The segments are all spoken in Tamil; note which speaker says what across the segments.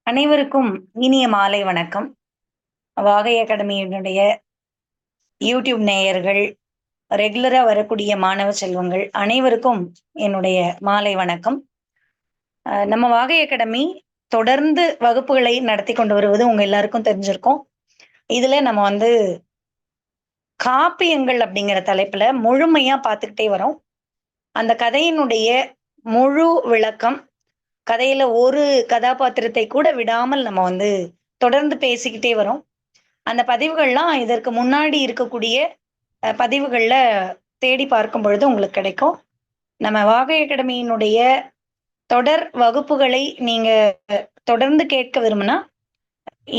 Speaker 1: அனைவருக்கும் இனிய மாலை வணக்கம். வாகை அகாடமியினுடைய யூடியூப் நேயர்கள், ரெகுலரா வரக்கூடிய மாணவ செல்வங்கள் அனைவருக்கும் என்னுடைய மாலை வணக்கம். நம்ம வாகை அகாடமி தொடர்ந்து வகுப்புகளை நடத்தி கொண்டு வருவது உங்க எல்லாருக்கும் தெரிஞ்சிருக்கும். இதுல நம்ம காப்பியங்கள் அப்படிங்கிற தலைப்புல முழுமையா பார்த்துக்கிட்டே வரோம். அந்த கதையினுடைய முழு விளக்கம், கதையில ஒரு கதாபாத்திரத்தை கூட விடாமல் நம்ம தொடர்ந்து பேசிக்கிட்டே வரோம். அந்த பதிவுகள்லாம் இதற்கு முன்னாடி இருக்கக்கூடிய பதிவுகள்ல தேடி பார்க்கும் பொழுது உங்களுக்கு கிடைக்கும். நம்ம வாகை அகாடமியினுடைய தொடர் வகுப்புகளை நீங்க தொடர்ந்து கேட்க விரும்புனா,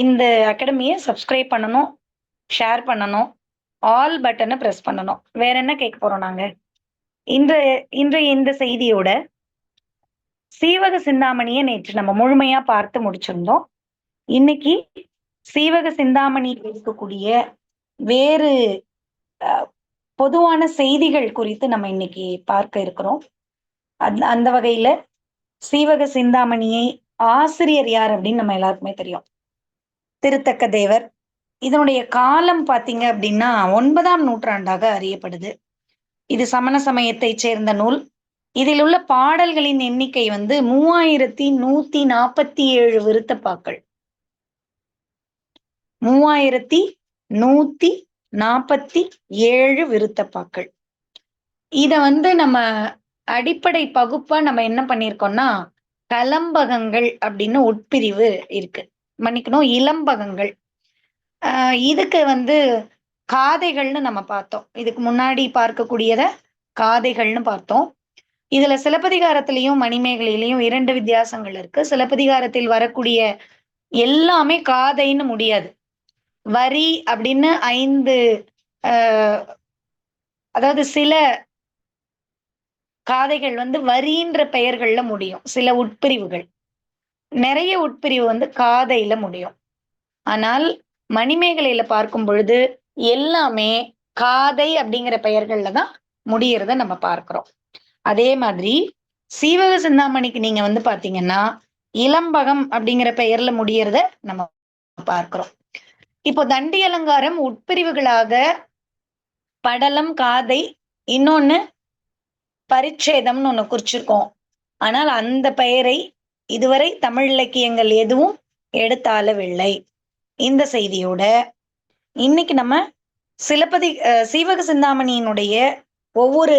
Speaker 1: இந்த அகாடமிய சப்ஸ்கிரைப் பண்ணணும், ஷேர் பண்ணணும், ஆல் பட்டன பிரஸ் பண்ணணும். வேற என்ன கேட்க போறோம் நாங்க? இன்றைய இந்த செய்தியோட சீவக சிந்தாமணிய நேற்று நம்ம முழுமையா பார்த்து முடிச்சிருந்தோம். இன்னைக்கு சீவக சிந்தாமணி இருக்கக்கூடிய வேறு பொதுவான செய்திகள் குறித்து நம்ம இன்னைக்கு பார்க்க இருக்கிறோம். அந்த வகையில சீவக சிந்தாமணியை ஆசிரியர் யார் அப்படின்னு நம்ம எல்லாருக்குமே தெரியும். திருத்தக்க தேவர். இதனுடைய காலம் பாத்தீங்க அப்படின்னா 9ஆம் நூற்றாண்டாக அறியப்படுது. இது சமண சமயத்தை சேர்ந்த நூல். இதில் உள்ள பாடல்களின் எண்ணிக்கை 3147 விருத்தப்பாக்கள். 3147 விருத்தப்பாக்கள். இத நம்ம அடிப்படை பகுப்பா நம்ம என்ன பண்ணியிருக்கோம்னா, கலம்பகங்கள் அப்படின்னு உட்பிரிவு இருக்கு. மன்னிக்கணும், இளம்பகங்கள். இதுக்கு காதைகள்னு நம்ம பார்த்தோம். இதுக்கு முன்னாடி பார்க்கக்கூடியத காதைகள்னு பார்த்தோம். இதுல சிலப்பதிகாரத்திலையும் மணிமேகலையிலையும் 2 வித்தியாசங்கள் இருக்கு. சிலப்பதிகாரத்தில் வரக்கூடிய எல்லாமே காதைன்னு முடியாது. வரி அப்படின்னு 5 அதாவது சில காதைகள் வரின்ற பெயர்கள்ல முடியும். சில உட்பிரிவுகள். நிறைய உட்பிரிவு காதையில முடியும். ஆனால் மணிமேகலையில பார்க்கும் பொழுது எல்லாமே காதை அப்படிங்கிற பெயர்கள்ல தான் முடியறத நம்ம பார்க்கிறோம். அதே மாதிரி சீவக சிந்தாமணிக்கு நீங்க பாத்தீங்கன்னா இளம்பகம் அப்படிங்கிற பெயர்ல முடியறத நம்ம பார்க்கிறோம். இப்போ தண்டி அலங்காரம் உட்பிரிவுகளாக படலம், காதை, இன்னொன்னு பரிச்சேதம்னு ஒண்ணு குறிச்சிருக்கோம். ஆனால் அந்த பெயரை இதுவரை தமிழ் இலக்கியங்கள் எதுவும் எடுத்தாளவில்லை. இந்த செய்தியோட இன்னைக்கு நம்ம சீவக சிந்தாமணியினுடைய ஒவ்வொரு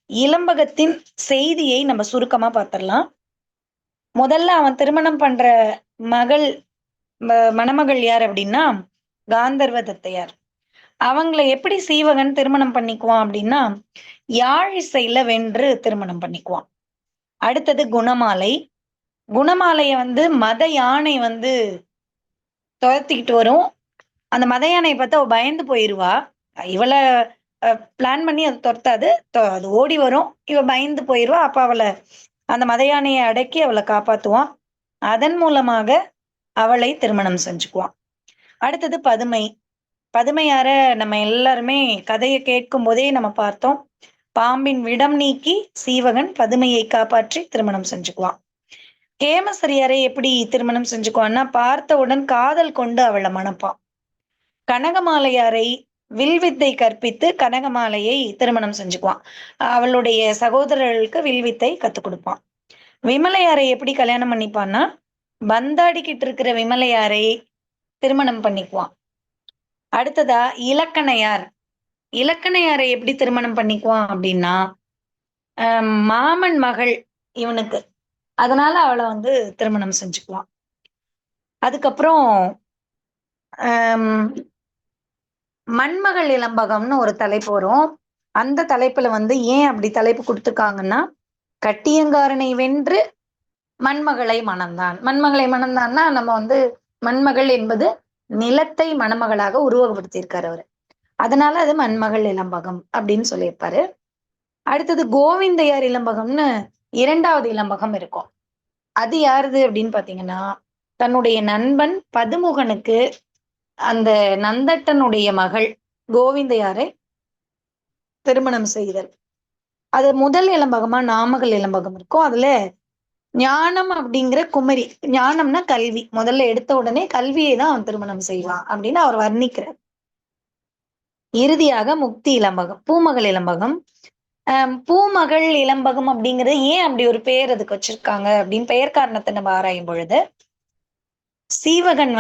Speaker 1: இளம்பகத்தின் செய்தியை நம்ம சுருக்கமா பார்த்திடலாம். முதல்ல அவன் திருமணம் பண்ற மணமகள் யார் அப்படின்னா காந்தர்வ தத்தையார். அவங்கள எப்படி சீவகன் திருமணம் பண்ணிக்குவான் அப்படின்னா, யாழிசையில வென்று திருமணம் பண்ணிக்குவான். அடுத்தது குணமாலை. குணமாலைய மத யானை துரத்திக்கிட்டு வரும். அந்த மத யானையை பார்த்தா அவ பயந்து போயிருவா. இவளை பிளான் பண்ணி அது துரத்தாது, அது ஓடி வரும். இவ பயந்து போயிருவா. அப்ப அவளை அந்த மத யானையை அடக்கி அவளை காப்பாத்துவான். அதன் மூலமாக அவளை திருமணம் செஞ்சுக்குவான். அடுத்தது பதுமை. பதுமையார நம்ம எல்லாருமே கதையை கேட்கும் போதே நம்ம பார்த்தோம். பாம்பின் விடம் நீக்கி சீவகன் பதுமையை காப்பாற்றி திருமணம் செஞ்சுக்குவான். கேமசரியாரை எப்படி திருமணம் செஞ்சுக்குவான்னா, பார்த்தவுடன் காதல் கொண்டு அவளை மணப்பான். கனகமாலையாரை வில்வித்தை கற்பித்து கனகமாலையை திருமணம் செஞ்சுக்குவான். அவளுடைய சகோதரர்களுக்கு வில்வித்தை கத்துக் கொடுப்பான். விமலையாரை எப்படி கல்யாணம் பண்ணிப்பான்னா, பந்தாடிக்கிட்டு இருக்கிற விமலையாரை திருமணம் பண்ணிக்குவான். அடுத்ததா இலக்கணையார். இலக்கணையாரை எப்படி திருமணம் பண்ணிக்குவான் அப்படின்னா, மாமன் மகள் இவனுக்கு, அதனால அவளை திருமணம் செஞ்சுக்குவான். அதுக்கப்புறம் மண்மகள் இளம்பகம்னு ஒரு தலைப்பு வரும். அந்த தலைப்புல ஏன் அப்படி தலைப்பு கொடுத்துருக்காங்கன்னா, கட்டியங்காரனை வென்று மண்மகளை மணந்தான். மண்மகளை மணந்தான்னா நம்ம மண்மகள் என்பது நிலத்தை மணமகளாக உருவகப்படுத்தியிருக்காரு அவரு. அதனால அது மண்மகள் இளம்பகம் அப்படின்னு சொல்லியிருப்பாரு. அடுத்தது கோவிந்தையார் இளம்பகம்னு 2வது இளம்பகம் இருக்கும். அது யாருது அப்படின்னு பாத்தீங்கன்னா, தன்னுடைய நண்பன் பதுமுகனுக்கு அந்த நந்தட்டனுடைய மகள் கோவிந்தையாரை திருமணம் செய்தல். அது முதல் இளம்பகமா நாமகள் இளம்பகம் இருக்கும். அதுல ஞானம் அப்படிங்கிற குமரி, ஞானம்னா கல்வி. முதல்ல எடுத்த உடனே கல்வியை தான் அவன் திருமணம் செய்வான் அப்படின்னு அவர் வர்ணிக்கிறார். இறுதியாக முக்தி இலம்பகம், பூமகள் இலம்பகம். பூமகள் இலம்பகம் அப்படிங்கிறது ஏன் அப்படி ஒரு பெயர் அதுக்கு வச்சிருக்காங்க அப்படின்னு பெயர் காரணத்தை நம்ம ஆராயும் பொழுது, சீவகன்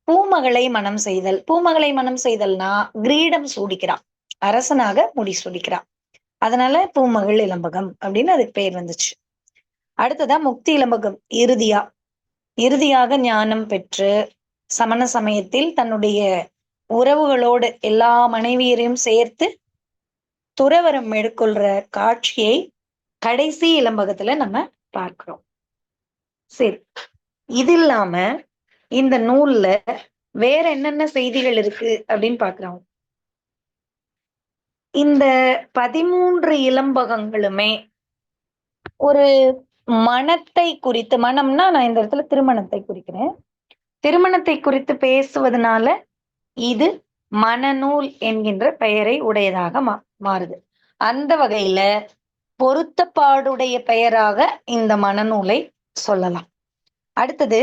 Speaker 1: பூமகளை மனம் செய்தல். பூமகளை மனம் செய்தல்னா கிரீடம் சூடிக்கிறான், அரசனாக முடி சூடிக்கிறான். அதனால பூமகள் இலம்பகம் அப்படின்னு அதுக்கு பெயர் வந்துச்சு. அடுத்ததா முக்தி இலம்பகம், இறுதியாக ஞானம் பெற்று சமண சமயத்தில் தன்னுடைய உறவுகளோடு எல்லா மனைவியரையும் சேர்த்து துறவரம் மேற்கொள்ற காட்சியை கடைசி இலம்பகத்துல நம்ம பார்க்கிறோம். சரி, இது இல்லாம இந்த நூல்ல வேற என்னென்ன செய்திகள் இருக்கு அப்படின்னு பாக்குறோம். இந்த 13 இலம்பகங்களுமே ஒரு மனத்தை குறித்து, மனம்னா நான் இந்த இடத்துல திருமணத்தை குறிக்கிறேன், திருமணத்தை குறித்து பேசுவதனால இது மனநூல் என்கின்ற பெயரை உடையதாக மாறுது. அந்த வகையில பொருத்தப்பாடுடைய பெயராக இந்த மனநூலை சொல்லலாம். அடுத்தது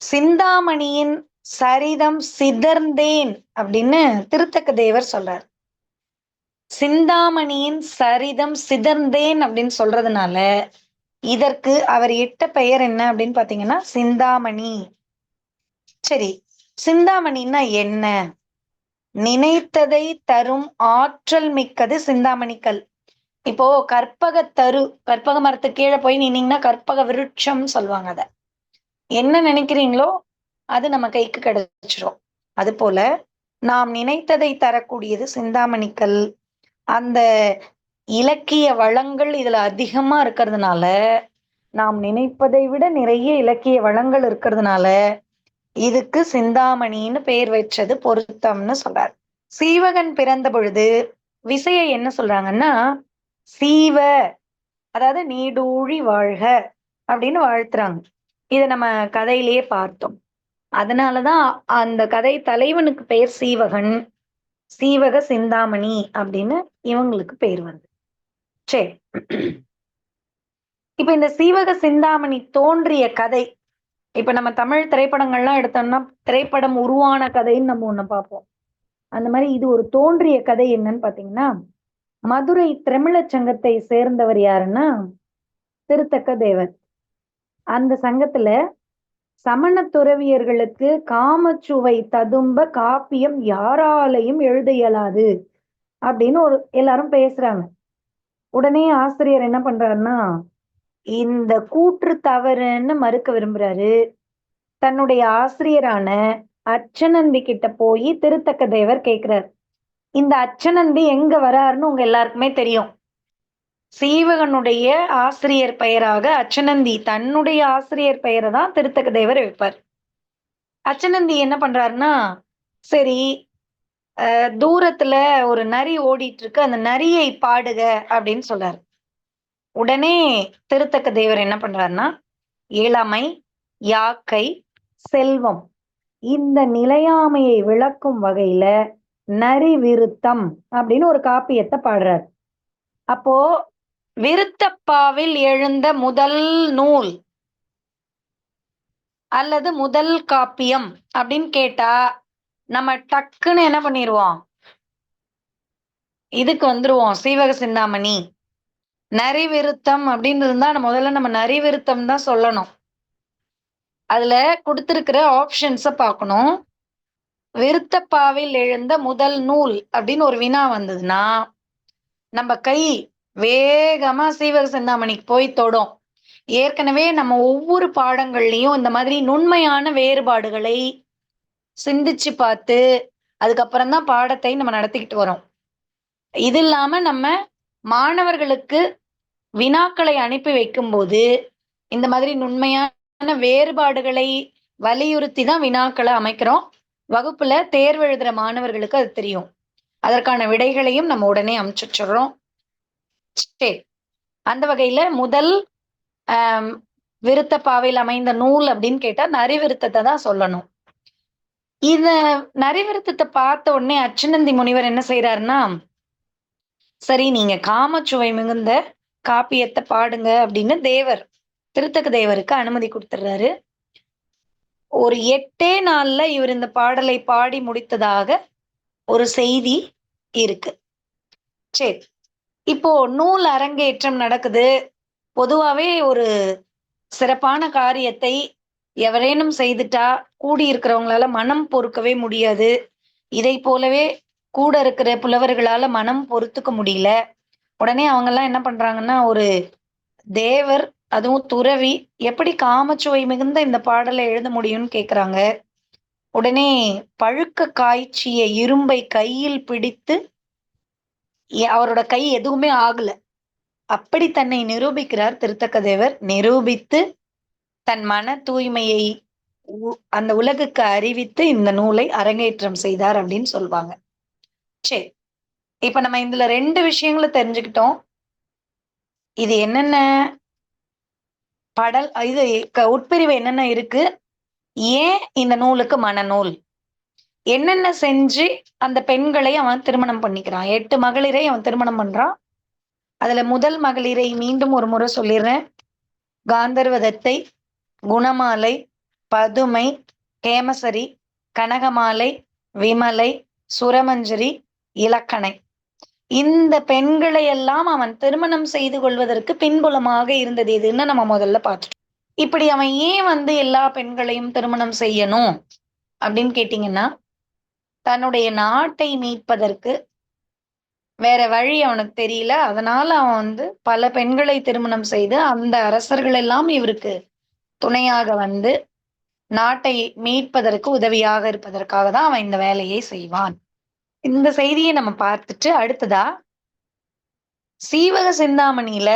Speaker 1: சிந்தாமணியின் சரிதம் சிதர்ந்தேன் அப்படின்னு திருத்தக்க தேவர் சொல்றார். சிந்தாமணியின் சரிதம் சிதர்ந்தேன் அப்படின்னு சொல்றதுனால இதற்கு அவர் இட்ட பெயர் என்ன அப்படின்னு பாத்தீங்கன்னா சிந்தாமணி. சரி, சிந்தாமணின்னா என்ன? நினைத்ததை தரும் ஆற்றல் மிக்கது சிந்தாமணிக்கல். இப்போ கற்பக மரத்துக்கு கீழே போய் நின்னீங்கன்னா கற்பக விருட்சம் சொல்லுவாங்க. அத என்ன நினைக்கிறீங்களோ அது நம்ம கைக்கு கிடைச்சிரும். அது போல நாம் நினைத்ததை தரக்கூடியது சிந்தாமணிக்கல். அந்த இலக்கிய வளங்கள் இதுல அதிகமா இருக்கிறதுனால, நாம் நினைப்பதை விட நிறைய இலக்கிய வளங்கள் இருக்கிறதுனால இதுக்கு சிந்தாமணின்னு பெயர் வச்சது பொருத்தம்னு சொல்றார். சீவகன் பிறந்த பொழுது விசையை என்ன சொல்றாங்கன்னா சீவ, அதாவது நீடூழி வாழ்க அப்படின்னு வாழ்த்துறாங்க. இத நம்ம கதையிலேயே பார்த்தோம். அதனாலதான் அந்த கதை தலைவனுக்கு பெயர் சீவகன், சீவக சிந்தாமணி அப்படின்னு இவங்களுக்கு பெயர் வருது. சரி, இப்ப இந்த சீவக சிந்தாமணி தோன்றிய கதை, இப்ப நம்ம தமிழ் திரைப்படங்கள்லாம் எடுத்தோம்னா திரைப்படம் உருவான கதைன்னு நம்ம ஒண்ணு பார்ப்போம். அந்த மாதிரி இது ஒரு தோன்றிய கதை. என்னன்னு பாத்தீங்கன்னா, மதுரை திரமிழச் சங்கத்தை சேர்ந்தவர் யாருன்னா திருத்தக்க தேவர். அந்த சங்கத்துல சமண துறவியர்களுக்கு காமச்சுவை ததும்ப காப்பியம் யாராலையும் எழுத இயலாது அப்படின்னு எல்லாரும் பேசுறாங்க. உடனே ஆசிரியர் என்ன பண்றாருன்னா இந்த கூற்று தவறுன்னு மறுக்க விரும்புறாரு. தன்னுடைய ஆசிரியரான அச்சனந்தி கிட்ட போய் திருத்தக்க தேவர் கேட்கிறார். இந்த அச்சனந்தி எங்க வராருன்னு உங்க எல்லாருக்குமே தெரியும். சீவகனுடைய ஆசிரியர் பெயராக அச்சனந்தி தன்னுடைய ஆசிரியர் பெயரை தான் திருத்தக்க தேவர் வைப்பார். அச்சனந்தி என்ன பண்றாருன்னா, சரி தூரத்துல ஒரு நரி ஓடிட்டு இருக்கு, அந்த நரியை பாடுக அப்படின்னு சொல்றாரு. உடனே திருத்தக்க தேவர் என்ன பண்றாருன்னா, இளமை, யாக்கை, செல்வம் இந்த நிலையாமையை விளக்கும் வகையில நரி விருத்தம் அப்படின்னு ஒரு காப்பியத்தை பாடுறார். அப்போ விருத்தப்பாவில் எழுந்த முதல் நூல் அல்லது முதல் காப்பியம் அப்படின்னு கேட்டா நம்ம டக்குன்னு என்ன பண்ணிடுவோம், இதுக்கு வந்துருவோம். சீவக சிந்தாமணி. நரி விருத்தம் அப்படின்னு இருந்தா முதல்ல நம்ம நரி விருத்தம் தான் சொல்லணும். அதுல கொடுத்திருக்கிற ஆப்ஷன்ஸ பார்க்கணும். விருத்தப்பாவில் எழுந்த முதல் நூல் அப்படின்னு ஒரு வினா வந்ததுன்னா நம்ம கை வேகமா சீவக சிந்தாமணிக்கு போய் தொடும். ஏற்கனவே நம்ம ஒவ்வொரு பாடங்கள்லயும் இந்த மாதிரி நுண்மையான வேறுபாடுகளை சிந்திச்சு பார்த்து அதுக்கப்புறம் தான் பாடத்தை நம்ம நடத்திக்கிட்டு வரோம். இது இல்லாம நம்ம மாணவர்களுக்கு வினாக்களை அனுப்பி வைக்கும் போது இந்த மாதிரி நுண்மையான வேறுபாடுகளை வலியுறுத்தி தான் வினாக்களை அமைக்கிறோம். வகுப்புல தேர்வு எழுதுற மாணவர்களுக்கு அது தெரியும். அதற்கான விடைகளையும் நம்ம உடனே அமைச்சிடுறோம். சரி, அந்த வகையில முதல் விருத்தப்பாவில் அமைந்த நூல் அப்படின்னு கேட்டா நரிவிருத்தத்தை தான் சொல்லணும். இத நரிவிருத்தத்தை பார்த்த உடனே அச்சனந்தி முனிவர் என்ன செய்யறாருன்னா, சரி நீங்க காமச்சுவை மிகுந்த காப்பியத்தை பாடுங்க அப்படின்னு தேவர் திருத்தக்க தேவருக்கு அனுமதி குடுத்துடுறாரு. ஒரு 8 நாள்ல இவர் இந்த பாடலை பாடி முடித்ததாக ஒரு செய்தி இருக்கு. சரி. இப்போ நூல் அரங்கேற்றம் நடக்குது. பொதுவாவே ஒரு சிறப்பான காரியத்தை எவரேனும் செய்துட்டா, கூடியிருக்கிறவங்களால மனம் பொறுக்கவே முடியாது. இதைப் போலவே கூட இருக்கிற புலவர்களால மனம் பொறுத்துக்க முடியல. உடனே அவங்கலாம் என்ன பண்றாங்கன்னா, ஒரு தேவர், அதுவும் துறவி, எப்படி காமச்சுவை மிகுந்த இந்த பாடல எழுத முடியும்னு கேட்குறாங்க. உடனே பழுக்க காய்ச்சிய இரும்பை கையில் பிடித்து, அவரோட கை எதுவுமே ஆகல. அப்படி தன்னை நிரூபிக்கிறார் திருத்தக்க தேவர். நிரூபித்து தன் மன தூய்மையை அந்த உலகுக்கு அறிவித்து இந்த நூலை அரங்கேற்றம் செய்தார் அப்படின்னு சொல்வாங்க. சரி. இப்ப நம்ம இதுல 2 விஷயங்கள தெரிஞ்சுக்கிட்டோம். இது என்னென்ன இது உட்பிரிவு என்னென்ன இருக்கு? ஏன் இந்த நூலுக்கு மணநூல்? என்னென்ன செஞ்சு அந்த பெண்களை அவன் திருமணம் பண்ணிக்கிறான்? 8 மகளிரை அவன் திருமணம் பண்றான். அதுல முதல் மகளிரை மீண்டும் ஒரு முறை சொல்லிர்றேன். காந்தர்வதத்தை, குணமாலை, பதுமை, கேமசரி, கனகமாலை, விமலை, சுரமஞ்சரி, இலக்கணை. இந்த பெண்களை எல்லாம் அவன் திருமணம் செய்து கொள்வதற்கு பின்புலமாக இருந்தது எதுன்னு நம்ம முதல்ல பார்த்துட்டோம். இப்படி அவன் ஏன் எல்லா பெண்களையும் திருமணம் செய்யணும் அப்படின்னு கேட்டீங்கன்னா, தன்னுடைய நாட்டை மீட்பதற்கு வேற வழி அவனுக்கு தெரியல. அதனால அவன் பல பெண்களை திருமணம் செய்து, அந்த அரசர்கள் எல்லாம் இவருக்கு துணையாக நாட்டை மீட்பதற்கு உதவியாக இருப்பதற்காக தான் அவன் இந்த வேலையை செய்வான். இந்த செய்தியை நம்ம பார்த்துட்டு அடுத்ததா சீவக சிந்தாமணியில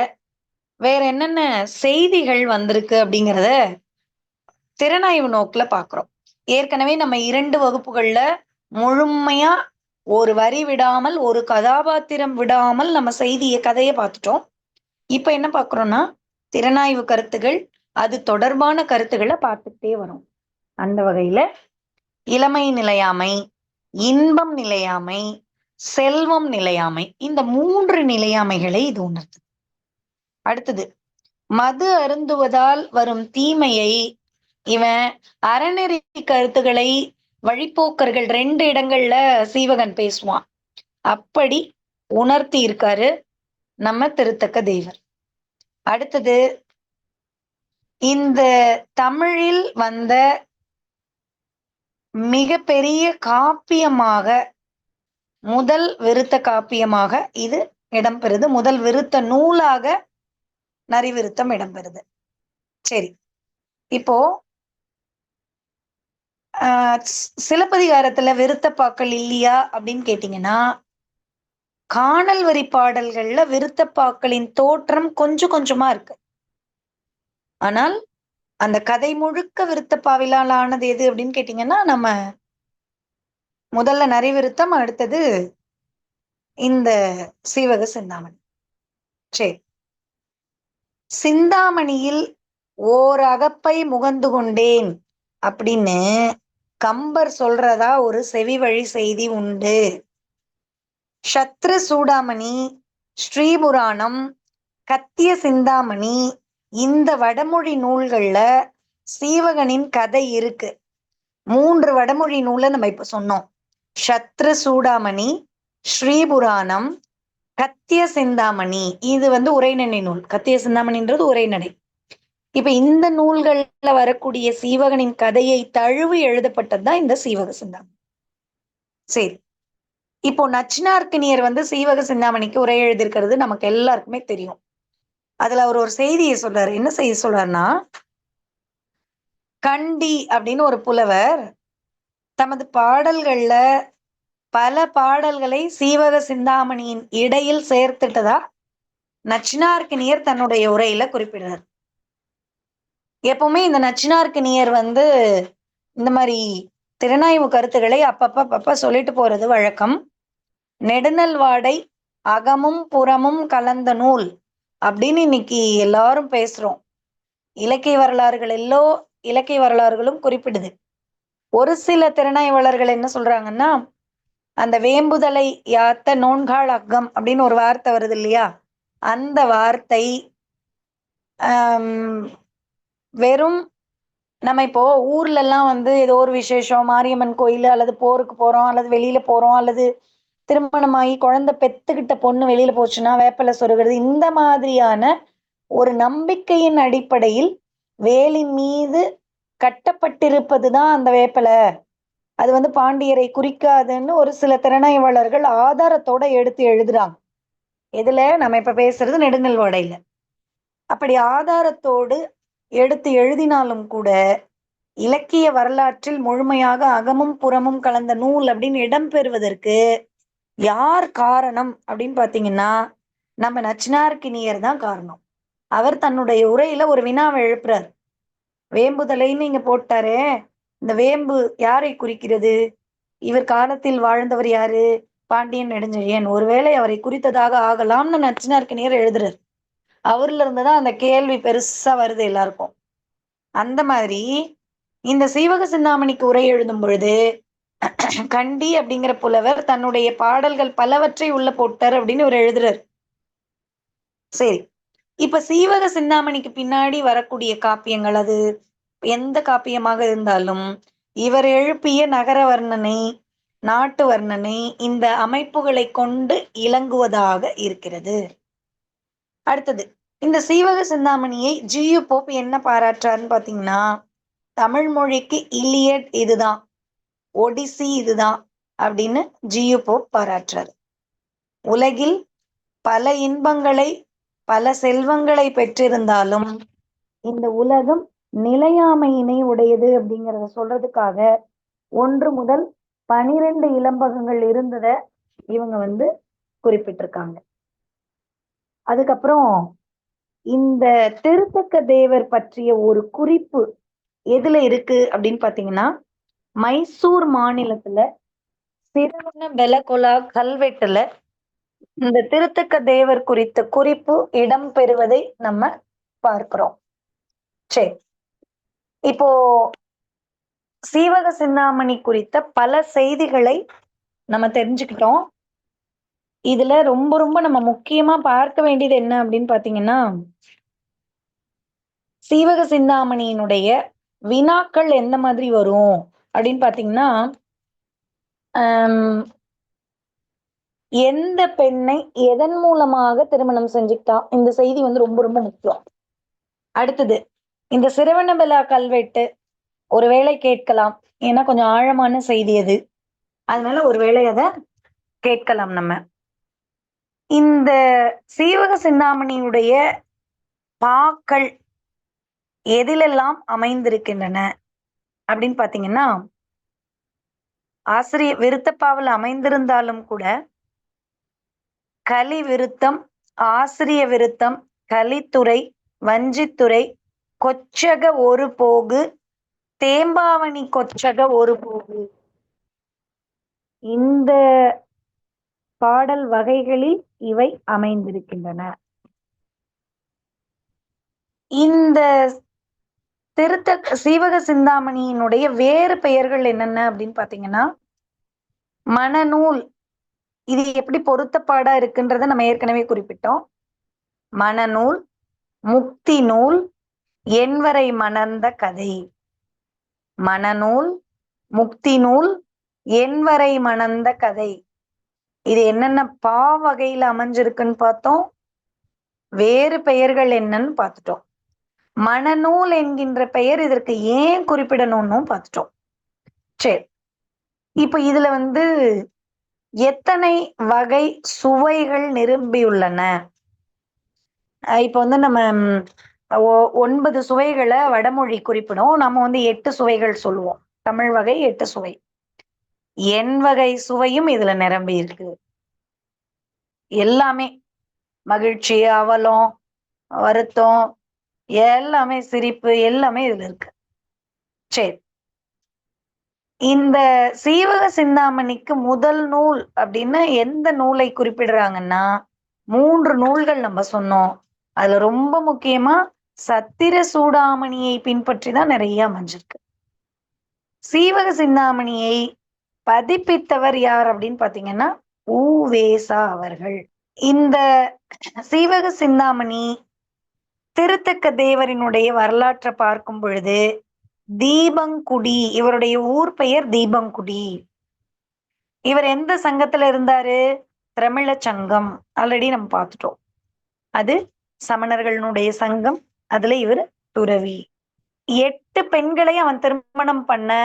Speaker 1: வேற என்னென்ன செய்திகள் வந்திருக்கு அப்படிங்கிறத திறனாய்வு நோக்குல பார்க்கிறோம். ஏற்கனவே நம்ம 2 வகுப்புகள்ல முழுமையா ஒரு வரி விடாமல், ஒரு கதாபாத்திரம் விடாமல் நம்ம கதைய பார்த்துட்டோம். இப்ப என்ன பார்க்கிறோம்னா, திறனாய்வு கருத்துகள், அது தொடர்பான கருத்துக்கள பார்த்துக்கிட்டே வரோம். அந்த வகையில இளமை நிலையாமை, இன்பம் நிலையாமை, செல்வம் நிலையாமை, இந்த 3 நிலையாமைகளை இது உணர்த்துது. அடுத்தது, மது அருந்துவதால் வரும் தீமையை இவன் அறநெறி கருத்துக்களை வழிப்போக்கர்கள் 2 இடங்கள்ல சீவகன் பேசுவான். அப்படி உணர்த்தி இருக்காரு நம்ம திருத்தக்க தேவர். அடுத்தது, இந்த தமிழில் வந்த மிகப்பெரிய காப்பியமாக, முதல் விருத்த காப்பியமாக இது இடம்பெறுது. முதல் விருத்த நூலாக நரிவிருத்தம் இடம்பெறுது. சரி. இப்போ சிலப்பதிகாரத்துல விருத்தப்பாக்கள் இல்லையா அப்படின்னு கேட்டீங்கன்னா, காணல் வரி பாடல்கள்ல விருத்தப்பாக்களின் தோற்றம் கொஞ்சம் கொஞ்சமா இருக்கு. ஆனால் அந்த கதை முழுக்க விருத்தப்பாவிலால் ஆனது எது அப்படின்னு கேட்டீங்கன்னா, நம்ம முதல்ல நரிவிருத்தம், அடுத்தது இந்த சீவக சிந்தாமணி. சரி. சிந்தாமணியில் ஓர் அகப்பை முகந்து கொண்டேன் அப்படின்னு கம்பர் சொல்றதா ஒரு செவி வழி செய்தி உண்டு. சத்ரு சூடாமணி, ஸ்ரீபுராணம், கத்திய சிந்தாமணி, இந்த வடமொழி நூல்கள்ல சீவகனின் கதை இருக்கு. 3 வடமொழி நூலை நம்ம இப்ப சொன்னோம். சத்ரு சூடாமணி, ஸ்ரீபுராணம், கத்திய சிந்தாமணி. இது உரைநடை நூல். கத்திய சிந்தாமணின்றது உரைநடை. இப்ப இந்த நூல்கள்ல வரக்கூடிய சீவகனின் கதையை தழுவி எழுதப்பட்டதுதான் இந்த சீவக சிந்தாமணி. சரி. இப்போ நச்சினார்க்கினியர் சீவக சிந்தாமணிக்கு உரை எழுதியிருக்கிறது நமக்கு எல்லாருக்குமே தெரியும். அதுல அவர் ஒரு செய்தியை சொல்றாரு. என்ன செய்தி சொல்றாருன்னா, கண்டி அப்படின்னு ஒரு புலவர் தமது பாடல்கள்ல பல பாடல்களை சீவக சிந்தாமணியின் இடையில் சேர்த்துட்டதா நச்சினார்க்கினியர் தன்னுடைய உரையில குறிப்பிடுறார். எப்பவுமே இந்த நச்சினார்க்கினியர் இந்த மாதிரி திறனாய்வு கருத்துக்களை அப்பப்ப சொல்லிட்டு போறது வழக்கம். நெடுநல் வாடை அகமும் புறமும் கலந்த நூல் அப்படின்னு இன்னைக்கு எல்லாரும் பேசுறோம். இலக்கிய வரலாறுகளும் குறிப்பிடுது. ஒரு சில திறனாய்வாளர்கள் என்ன சொல்றாங்கன்னா, அந்த வேம்புதலை யாத்த நோன்காள் அக்கம் அப்படின்னு ஒரு வார்த்தை வருது இல்லையா, அந்த வார்த்தை வெறும் நம்ம இப்போ ஊர்ல எல்லாம் வந்து ஏதோ ஒரு விசேஷம், மாரியம்மன் கோயில் அல்லது போருக்கு போறோம், அல்லது வெளியில போறோம், அல்லது திருமணமாகி குழந்தை பெத்துக்கிட்ட பொண்ணு வெளியில போச்சுன்னா வேப்பிலை சொருகிறது. இந்த மாதிரியான ஒரு நம்பிக்கையின் அடிப்படையில் வேலின் மீது கட்டப்பட்டிருப்பது தான் அந்த வேப்பிலை. அது வந்து பாண்டியரை குறிக்காதுன்னு ஒரு சில திறனாய்வாளர்கள் ஆதாரத்தோட எடுத்து எழுதுறாங்க. எதுல? நம்ம இப்ப பேசுறது நெடுநல்வாடையில. அப்படி ஆதாரத்தோடு எடுத்து எழுதினாலும் கூட, இலக்கிய வரலாற்றில் முழுமையாக அகமும் புறமும் கலந்த நூல் அப்படின்னு இடம்பெறுவதற்கு யார் காரணம் அப்படின்னு பார்த்தீங்கன்னா, நம்ம நச்சினார்க்கினியர் தான் காரணம். அவர் தன்னுடைய உரையில ஒரு வினாவை எழுப்புறார். வேம்புதலைன்னு இங்க போட்டாரே, இந்த வேம்பு யாரை குறிக்கிறது? இவர் காலத்தில் வாழ்ந்தவர் யாரு? பாண்டியன் நெடுஞ்செழியன். ஒருவேளை அவரை குறித்ததாக ஆகலாம்னு நச்சினார்க்கினியர் எழுதுறார். அவர்ல இருந்து தான் அந்த கேள்வி பெருசா வருது எல்லாருக்கும். அந்த மாதிரி இந்த சீவக சிந்தாமணிக்கு உரை எழுதும் பொழுது கண்டி அப்படிங்கிற புலவர் தன்னுடைய பாடல்கள் பலவற்றை உள்ள போட்டார் அப்படின்னு அவர் எழுதுறார். சரி, இப்ப சீவக சிந்தாமணிக்கு பின்னாடி வரக்கூடிய காப்பியங்கள், அது எந்த காப்பியமாக இருந்தாலும் இவர் எழுப்பிய நகர வர்ணனை, நாட்டு வர்ணனை, இந்த அமைப்புகளை கொண்டு இலங்குவதாக இருக்கிறது. அடுத்தது, இந்த சீவக சிந்தாமணியை ஜியு போப் என்ன பாராட்டுறாருன்னு பாத்தீங்கன்னா, தமிழ் மொழிக்கு இலியட் இதுதான், ஒடிசி இதுதான் அப்படின்னு ஜியு போப் பாராட்டுறாரு. உலகில் பல இன்பங்களை, பல செல்வங்களை பெற்றிருந்தாலும் இந்த உலகம் நிலையாமையினை உடையது அப்படிங்கிறத சொல்றதுக்காக 1 முதல் 12 இலம்பகங்கள் இருந்தத இவங்க வந்து குறிப்பிட்டிருக்காங்க. அதுக்கப்புறம் இந்த திருத்தக்க தேவர் பற்றிய ஒரு குறிப்பு எதுல இருக்கு அப்படின்னு பாத்தீங்கன்னா, மைசூர் மாநிலத்துல சிறுவனபெலகொலா கல்வெட்டுல இந்த திருத்தக்க தேவர் குறித்த குறிப்பு இடம் பெறுவதை நம்ம பார்க்கிறோம். சரி, இப்போ சீவக சிந்தாமணி குறித்த பல செய்திகளை நம்ம தெரிஞ்சுக்கிட்டோம். இதுல ரொம்ப ரொம்ப நம்ம முக்கியமா பார்க்க வேண்டியது என்ன அப்படின்னு பாத்தீங்கன்னா, சீவக சிந்தாமணியினுடைய வினாக்கள் எந்த மாதிரி வரும் அப்படின்னு பாத்தீங்கன்னா, எந்த பெண்ணை எதன் மூலமாக திருமணம் செஞ்சுக்கிட்டா, இந்த செய்தி வந்து ரொம்ப ரொம்ப முக்கியம். அடுத்தது, இந்த சிறுவனபெலா கல்வெட்டு ஒருவேளை கேட்கலாம், ஏன்னா கொஞ்சம் ஆழமான செய்தி அது, அதனால ஒருவேளை அத கேட்கலாம் நம்ம. இந்த சீவக சிந்தாமணியுடைய பாக்கள் எதிலெல்லாம் அமைந்திருக்கின்றன அப்படின்னு பாத்தீங்கன்னா, ஆசிரிய விருத்தப்பாவில் அமைந்திருந்தாலும் கூட கலி விருத்தம், ஆசிரிய விருத்தம், கலித்துறை, வஞ்சித்துறை, கொச்சக ஒரு போகு, தேம்பாவணி கொச்சக ஒரு போகு, இந்த பாடல் வகைகளில் இவை அமைந்திருக்கின்றன. இந்த சீவக சிந்தாமணியினுடைய வேறு பெயர்கள் என்னென்ன அப்படின்னு பாத்தீங்கன்னா, மணநூல், இது எப்படி பொருத்தப்பாடா இருக்குன்றத நம்ம ஏற்கனவே குறிப்பிட்டோம். மணநூல், முக்தி நூல், என்வரை மணந்த கதை. மணநூல், முக்தி நூல், என்வரை மணந்த கதை, இது என்னென்ன பா வகையில அமைஞ்சிருக்குன்னு பார்த்தோம். வேறு பெயர்கள் என்னன்னு பார்த்துட்டோம். மணநூல் என்கின்ற பெயர் இதற்கு ஏன் குறிப்பிடணும்னு பார்த்துட்டோம். சரி, இப்ப இதுல வந்து எத்தனை வகை சுவைகள் நிரம்பியுள்ளன? இப்ப வந்து நம்ம 9 சுவைகளை வடமொழி குறிப்பிடும். நம்ம வந்து 8 சுவைகள் சொல்லுவோம். தமிழ் வகை 8 சுவை. என் வகை சுவையும் இதுல நிரம்பி இருக்கு. எல்லாமே மகிழ்ச்சி, அவலம், வருத்தம், எல்லாமே சிரிப்பு, எல்லாமே இதுல இருக்கு. சரி, இந்த சீவக சிந்தாமணிக்கு முதல் நூல் அப்படின்னு எந்த நூலை குறிப்பிடுறாங்கன்னா, 3 நூல்கள் நம்ம சொன்னோம். அதுல ரொம்ப முக்கியமா சத்திர சூடாமணியை பின்பற்றி தான் நிறைய அமைஞ்சிருக்கு. சீவக சிந்தாமணியை பதிப்பித்தவர் யார் அப்படின்னு பாத்தீங்கன்னா, உ.வே.சா அவர்கள். இந்த சீவக சிந்தாமணி திருத்தக்க தேவரினுடைய வரலாற்றை பார்க்கும் பொழுது தீபங்குடி, இவருடைய ஊர் பெயர் தீபங்குடி. இவர் எந்த சங்கத்துல இருந்தாரு? திரமிழ சங்கம். ஆல்ரெடி நம்ம பார்த்துட்டோம். அது சமணர்களுடைய சங்கம். அதுல இவர் துறவி. 8 பெண்களை அவன் திருமணம் பண்ண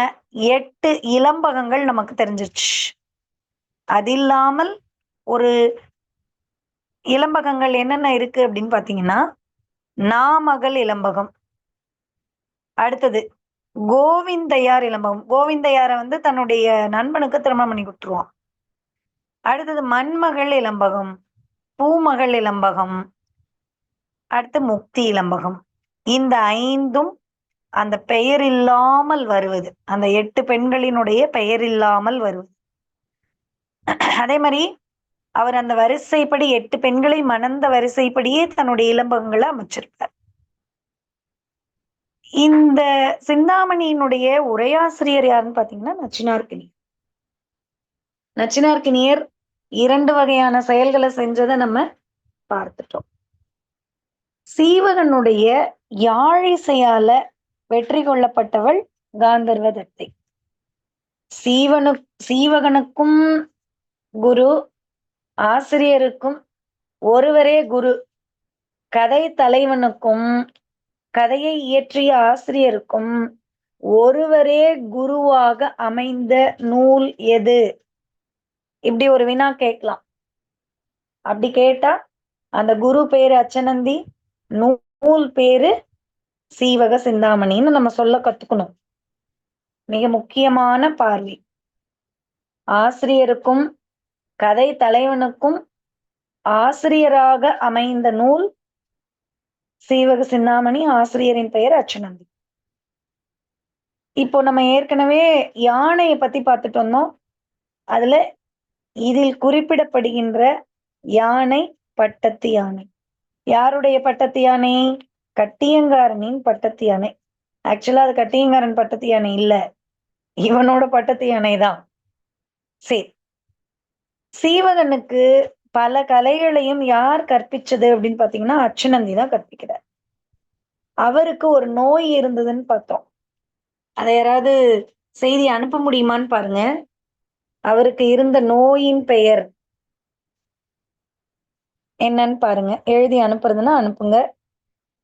Speaker 1: 8 இளம்பகங்கள் நமக்கு தெரிஞ்சிருச்சு. அது இல்லாமல் ஒரு இளம்பகங்கள் என்னென்ன இருக்கு அப்படின்னு பாத்தீங்கன்னா, நாமகள் இளம்பகம். அடுத்தது கோவிந்தையார் இளம்பகம். கோவிந்தையாரை தன்னுடைய நண்பனுக்கு திருமணம் பண்ணி கொடுத்துருவான். அடுத்தது மண்மகள் இளம்பகம், பூமகள் இளம்பகம், அடுத்து முக்தி இளம்பகம். இந்த 5ம் அந்த பெயர் இல்லாமல் வருவது. அந்த 8 பெண்களினுடைய பெயர் இல்லாமல் வருவது. அதே மாதிரி அவர் அந்த வரிசைப்படி 8 பெண்களை மணந்த வரிசைப்படியே தன்னுடைய இளம்பகங்களை அமைச்சிருப்பார். இந்த சிந்தாமணியினுடைய உரையாசிரியர் யாருன்னு பாத்தீங்கன்னா நச்சினார்க்கினியர். நச்சினார்க்கினியர் 2 வகையான செயல்களை செஞ்சதை நம்ம பார்த்துட்டோம். சீவகனுடைய யாழிசையால வெற்றி கொள்ளப்பட்டவள் காந்தர்வ தத்தை. சீவகனுக்கும் குரு, ஆசிரியருக்கும் ஒருவரே குரு. கதை தலைவனுக்கும் கதையை இயற்றிய ஆசிரியருக்கும் ஒருவரே குருவாக அமைந்த நூல் எது? இப்படி ஒரு வினா கேட்கலாம். அப்படி கேட்டா அந்த குரு பேரு அச்சனந்தி, நூல் பேரு சீவக சிந்தாமணின்னு நம்ம சொல்ல கத்துக்கணும். மிக முக்கியமான பார்வை. ஆசிரியருக்கும் கதை தலைவனுக்கும் ஆசிரியராக அமைந்த நூல் சீவக சிந்தாமணி. ஆசிரியரின் பெயர் அச்சனந்தி. இப்போ நம்ம ஏற்கனவே யானையை பத்தி பார்த்துட்டு வந்தோம். அதுல இதில் குறிப்பிடப்படுகின்ற யானை பட்டத்து யானை. யாருடைய பட்டத்து யானை? கட்டியங்காரனின் பட்டத்து யானை. ஆக்சுவலா அது கட்டியங்காரன் பட்டத்து யானை இல்ல, இவனோட பட்டத்து யானை தான். சரி, சீவகனுக்கு பல கலைகளையும் யார் கற்பிச்சது அப்படின்னு பாத்தீங்கன்னா அச்சனந்தி தான் கற்பிக்கிறார். அவருக்கு ஒரு நோய் இருந்ததுன்னு பார்த்தோம். அதை யாராவது செய்தி அனுப்ப முடியுமான்னு பாருங்க. அவருக்கு இருந்த நோயின் பெயர் என்னன்னு பாருங்க. எழுதி அனுப்புறதுன்னா அனுப்புங்க.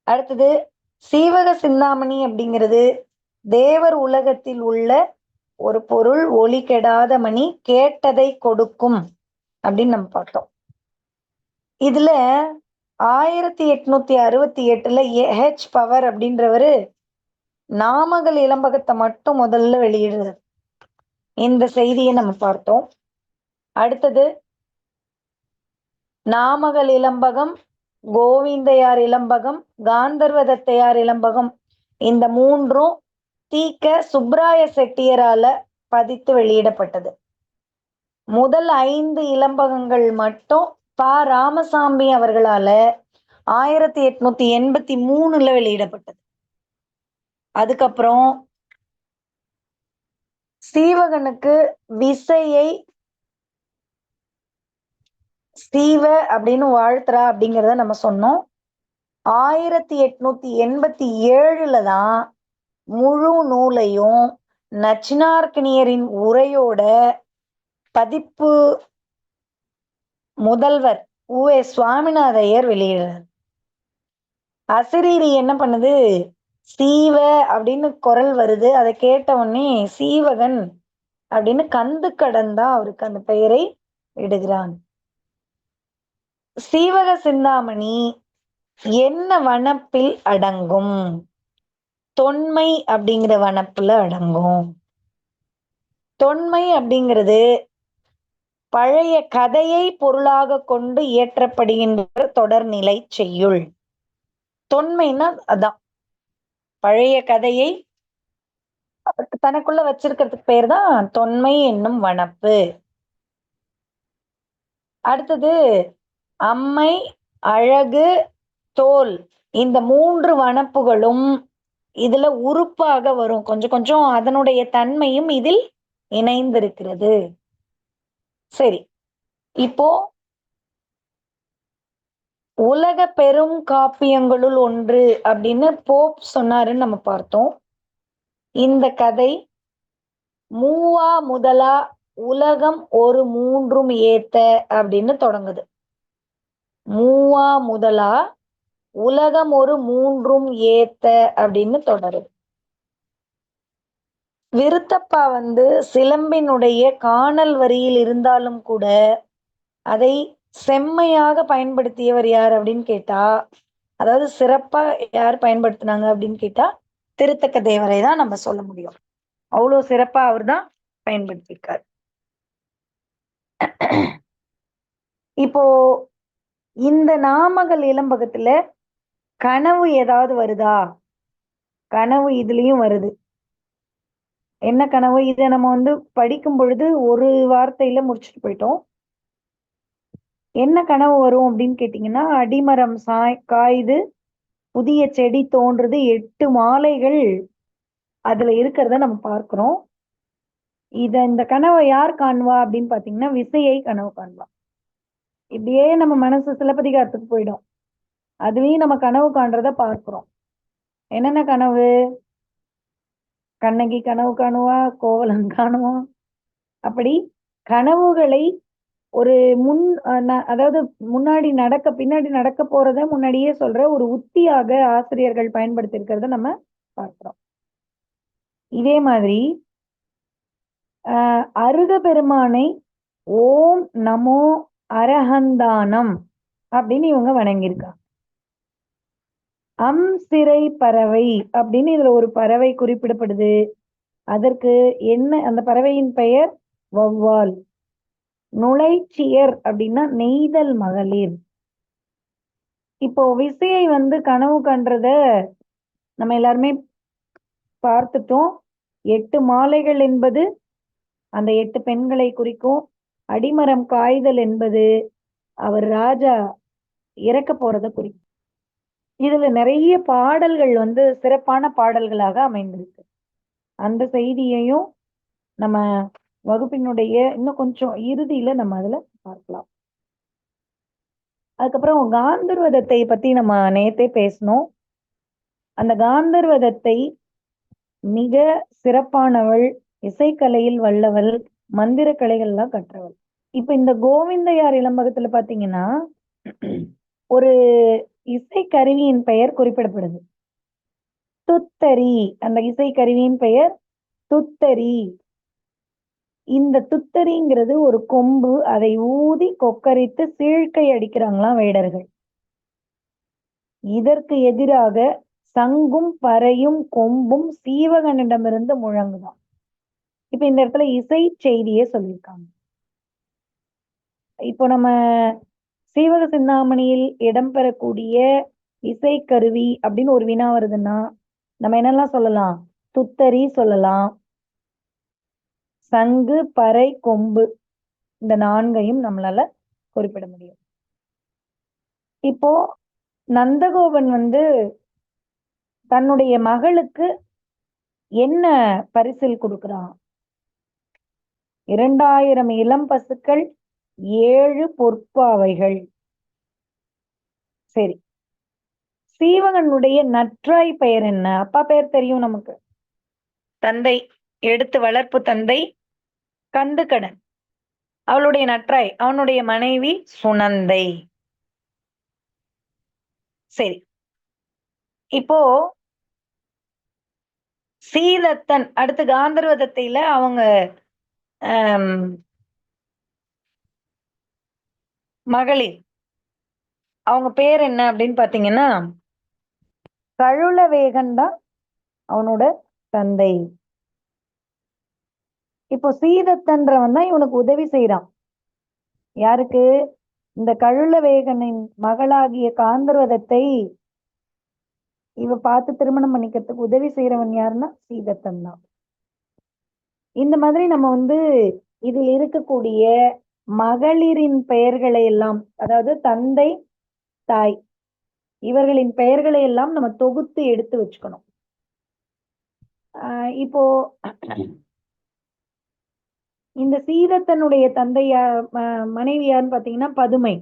Speaker 1: அடுத்தது சீவக சிந்தாமணி அப்படிங்கிறது தேவர் உலகத்தில் உள்ள ஒரு பொருள், ஒளி கெடாத மணி, கேட்டதை கொடுக்கும் அப்படின்னு நம்ம பார்த்தோம். இதுல 1868 ஹெச் பவர் அப்படின்றவரு நாமகள் இளம்பகத்தை மட்டும் முதல்ல வெளியிடுறது. இந்த செய்தியை நம்ம பார்த்தோம். அடுத்தது நாமகள் இளம்பகம், கோவிந்தையார் இளம்பகம், காந்தர்வதத்தையார் இளம்பகம், இந்த 3ம் தீக்க சுப்ராய செட்டியரால பதித்து வெளியிடப்பட்டது. முதல் 5 இளம்பகங்கள் மட்டும் பா ராமசாமி அவர்களால 1883 வெளியிடப்பட்டது. அதுக்கப்புறம் சீவகனுக்கு விசையை சீவ அப்படின்னு வாழ்த்துறா அப்படிங்கிறத நம்ம சொன்னோம். 1887 தான் முழு நூலையும் நச்சினார்க்கினியரின் உரையோட பதிப்பு முதல்வர் உ.எ. சுவாமிநாத ஐயர் வெளியிடுறார். அசிரீரி என்ன பண்ணுது? சீவ அப்படின்னு குரல் வருது. அதை கேட்ட உடனே சீவகன் அப்படின்னு கந்து கடந்தா அவருக்கு அந்த பெயரை இடுகிறான். சீவக சிந்தாமணி என்ன வனப்பில் அடங்கும்? தொன்மை அப்படிங்கிற வனப்புல அடங்கும். தொன்மை அப்படிங்கிறது பழைய கதையை பொருளாக கொண்டு இயற்றப்படுகின்ற தொடர்நிலை செய்யுள். தொன்மைன்னா அதான் பழைய கதையை தனக்குள்ள வச்சிருக்கிறதுக்கு பேர் தான் தொன்மை என்னும் வனப்பு. அடுத்தது அம்மை, அழகு, தோல், இந்த 3 வனப்புகளும் இதுல உறுப்பாக வரும். கொஞ்சம் கொஞ்சம் அதனுடைய தன்மையும் இதில் இணைந்திருக்கிறது. சரி, இப்போ உலக பெரும் காப்பியங்களுள் ஒன்று அப்படின்னு போப் சொன்னாருன்னு நம்ம பார்த்தோம். இந்த கதை மூவா முதலா உலகம் ஒரு மூன்றும் ஏத்த அப்படின்னு தொடங்குது. மூவா முதலா உலகம் ஒரு மூன்றும் ஏத்த அப்படின்னு தொடருது. விருத்தப்பா சிலம்பினுடைய கானல் வரியில் இருந்தாலும் கூட அதை செம்மையாக பயன்படுத்தியவர் யார் அப்படின்னு கேட்டா, அதாவது சிறப்பா யார் பயன்படுத்தினாங்க அப்படின்னு கேட்டா, திருத்தக்க தேவரை தான் நம்ம சொல்ல முடியும். அவ்வளோ சிறப்பா அவர் தான் பயன்படுத்தியிருக்கார். இப்போ இந்த நாமகள் இளம்பகத்துல கனவு ஏதாவது வருதா? கனவு இதுலயும் வருது. என்ன கனவு? இத நம்ம படிக்கும் பொழுது ஒரு வார்த்தையில முடிச்சுட்டு போயிட்டோம். என்ன கனவு வரும் அப்படின்னு கேட்டீங்கன்னா, அடிமரம் காயுது, புதிய செடி தோன்றுது, 8 மாலைகள் அதுல இருக்கிறத நம்ம பார்க்கிறோம். இந்த கனவை யார் காண்பா அப்படின்னு பாத்தீங்கன்னா, விசயை கனவு காண்பா. இப்படியே நம்ம மனசு சிலப்பதிகாரத்துக்கு போயிடும். அதுலயும் நம்ம கனவு காண்றத பார்க்கிறோம். என்னென்ன கனவு? கண்ணகி கனவு காணுவா, கோவலன் காணுவான். அப்படி கனவுகளை ஒரு முன் அதாவது பின்னாடி நடக்க போறத முன்னாடியே சொல்ற ஒரு உத்தியாக ஆசிரியர்கள் பயன்படுத்தி இருக்கிறத நம்ம பார்க்கிறோம். இதே மாதிரி அருக பெருமானை ஓம் நமோ அரஹந்தானம் அப்படின்னு இவங்க வணங்கியிருக்காங்க. சிறை பறவை அப்படின்னு இதுல ஒரு பறவை குறிப்பிடப்படுது. அதற்கு என்ன அந்த பறவையின் பெயர்? வௌவால். நுழைச்சியர் அப்படின்னா நெய்தல் மகளிர். இப்போ விசையை கனவு கன்றத நம்ம எல்லாருமே பார்த்துட்டோம். 8 மாலைகள் என்பது அந்த 8 பெண்களை குறிக்கும். அடிமரம் காய்தல் என்பது அவர் ராஜா இறக்க போறத குறிக்கும். இதுல நிறைய பாடல்கள் சிறப்பான பாடல்களாக அமைந்திருக்கு. அந்த செய்தியையும் நம்ம வகுப்பினுடைய இன்னும் கொஞ்சம் இறுதியில நம்ம அதுல பார்க்கலாம். அதுக்கப்புறம் காந்தர்வதத்தை பத்தி நம்ம நேத்தே பேசணும். அந்த காந்தர்வதத்தை மிக சிறப்பானவள், இசைக்கலையில் வல்லவள், மந்திர கலைகள்லாம் கற்றவள். இப்ப இந்த கோவிந்தையார் இளம்பகத்துல பாத்தீங்கன்னா ஒரு இசைக்கருவியின் பெயர் குறிப்பிடப்படுது. துத்தரி. அந்த இசைக்கருவியின் பெயர் துத்தரி. இந்த துத்தரிங்கிறது ஒரு கொம்பு. அதை ஊதி கொக்கரித்து சீழ்க்கை அடிக்கிறாங்களாம் வேடர்கள். இதற்கு எதிராக சங்கும் பறையும் கொம்பும் சீவகனிடமிருந்து முழங்குதான். இப்ப இந்த இடத்துல இசை செய்தியே சொல்லியிருக்காங்க. இப்போ நம்ம சீவக சிந்தாமணியில் இடம்பெறக்கூடிய இசைக்கருவி அப்படின்னு ஒரு வினா வருதுன்னா நம்ம என்னெல்லாம் சொல்லலாம்? துத்தரி சொல்லலாம், சங்கு, பறை, கொம்பு, இந்த 4ஐயும் நம்மளால குறிப்பிட முடியும். இப்போ நந்தகோபன் தன்னுடைய மகளுக்கு என்ன பரிசில் கொடுக்கிறான்? 2000 இளம் பசுக்கள், 7 பொற்பாவைகள். சரி, சீவகனுடைய நற்றாய் பெயர் என்ன? அப்பா பெயர் தெரியும் நமக்கு. தந்தை, எடுத்து வளர்ப்பு தந்தை கந்துக்கடன். அவளுடைய நற்றாய், அவனுடைய மனைவி சுனந்தை. சரி, இப்போ சீதத்தன் அடுத்து காந்தர்வதத்தையில அவங்க மகளிர், அவங்க பேர் என்ன அப்படின்னு பாத்தீங்கன்னா கழுலவேகன் தான் அவனோட தந்தை. இப்போ சீதத்தன்றவன் தான் இவனுக்கு உதவி செய்யறான். யாருக்கு? இந்த கழுலவேகனின் மகளாகிய காந்தர்வதத்தை இவ பார்த்து திருமணம் பண்ணிக்கிறதுக்கு உதவி செய்யறவன் யாருன்னா சீதத்தன் தான். இந்த மாதிரி நம்ம இதில் இருக்கக்கூடிய மகளிரின் பெயர்களை எல்லாம், அதாவது தந்தை, தாய், இவர்களின் பெயர்களை எல்லாம் நம்ம தொகுத்து எடுத்து வச்சுக்கணும். இப்போ இந்த சீதத்தனுடைய தந்தையார் மனைவி யாருன்னு பாத்தீங்கன்னா பதுமை.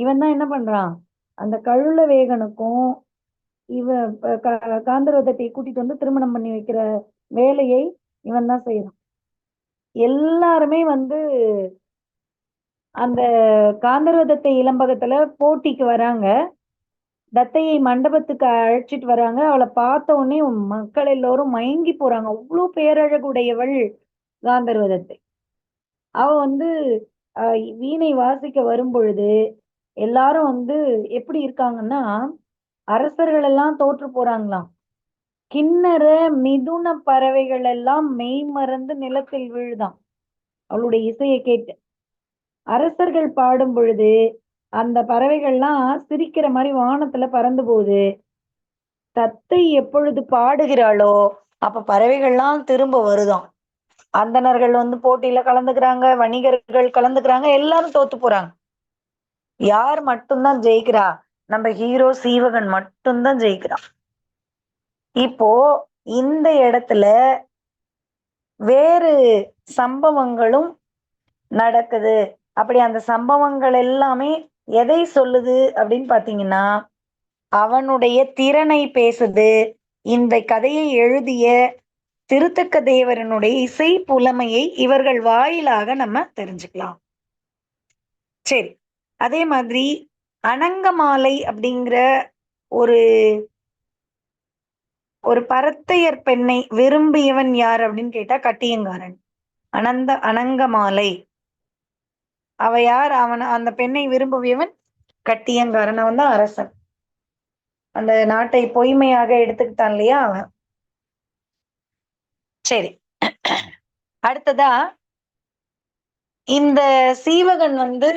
Speaker 1: இவன் தான் என்ன பண்றான், அந்த கழுல வேகனுக்கும் இவ காந்தர்வதத்தை கூட்டிட்டு வந்து திருமணம் பண்ணி வைக்கிற வேலையை இவன் தான் செய்யறான். எல்லாருமே வந்து அந்த காந்தர்வதத்தை இளம்பகத்துல போட்டிக்கு வராங்க. தத்தையை மண்டபத்துக்கு அழைச்சிட்டு வராங்க. அவளை பார்த்த உடனே மக்கள் எல்லோரும் மயங்கி போறாங்க. அவ்வளோ பேரழகுடையவள் காந்தர்வதத்தை. அவ வந்து வீணை வாசிக்க வரும் பொழுது எல்லாரும் வந்து எப்படி இருக்காங்கன்னா, அரசர்கள் எல்லாம் தோற்று போறாங்களாம். கிண்ணற மிதுன பறவைகள் எல்லாம் மெய் மறந்து நிலத்தில் விழுதாம். அவளுடைய இசையை கேட்டு. அரசர்கள் பாடும் பொழுது அந்த பறவைகள்லாம் சிரிக்கிற மாதிரி வானத்துல பறந்து போகுது. தத்தை எப்பொழுது பாடுகிறாளோ அப்ப பறவைகள்லாம் திரும்ப வருதாம். அந்தணர்கள் வந்து போட்டியில கலந்துக்கிறாங்க, வணிகர்கள் கலந்துக்கிறாங்க, எல்லாரும் தோத்து போறாங்க. யார் மட்டும்தான் ஜெயிக்கிறா? நம்ம ஹீரோ சீவகன் மட்டும்தான் ஜெயிக்கிறான். இப்போ இந்த இடத்துல வேறு சம்பவங்களும் நடக்குது. அப்படி அந்த சம்பவங்கள் எல்லாமே எதை சொல்லுது அப்படின்னு பாத்தீங்கன்னா, அவனுடைய திறனை பேசுது. இந்த கதையை எழுதிய திருத்தக்க தேவரனுடைய இசை புலமையை இவர்கள் வாயிலாக நம்ம தெரிஞ்சுக்கலாம். சரி, அதே மாதிரி அனங்கமாலை அப்படிங்கிற ஒரு ஒரு பரத்தையர் பெண்ணை விரும்பியவன் யார் அப்படின்னு கேட்டா கட்டியங்காரன். அனங்கமாலை அவ யார்? அந்த பெண்ணை விரும்பியவன் கட்டியங்காரன். அவன் தான் அரசன். அந்த நாட்டை பொய்மையாக எடுத்துக்கிட்டான் இல்லையா அவன். சரி, அடுத்ததா இந்த சீவகன் வந்து